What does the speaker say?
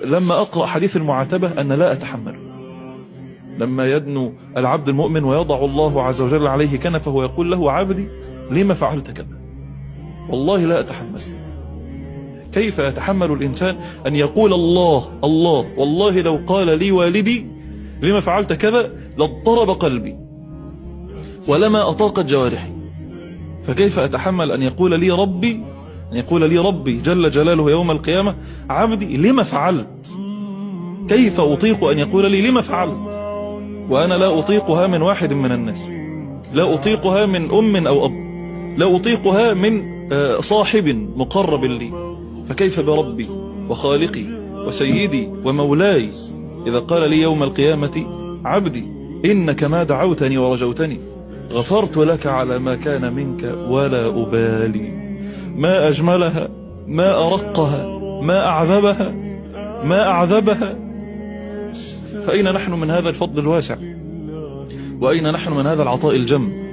لما أقرأ حديث المعاتبة أن لا أتحمل، لما يدنو العبد المؤمن ويضع الله عز وجل عليه كنفه ويقول له: عبدي لما فعلت كذا؟ والله لا أتحمل. كيف يتحمل الإنسان أن يقول الله والله لو قال لي والدي لما فعلت كذا لاضطرب قلبي ولما أطاقت جوارحي، فكيف أتحمل أن يقول لي ربي جل جلاله يوم القيامة: عبدي لما فعلت؟ كيف أطيق أن يقول لي لما فعلت وأنا لا أطيقها من واحد من الناس، لا أطيقها من أم أو أب، لا أطيقها من صاحب مقرب لي، فكيف بربي وخالقي وسيدي ومولاي إذا قال لي يوم القيامة: عبدي إنك ما دعوتني ورجوتني غفرت لك على ما كان منك ولا أبالي. ما أجملها، ما أرقها، ما أعذبها. فأين نحن من هذا الفضل الواسع؟ وأين نحن من هذا العطاء الجم؟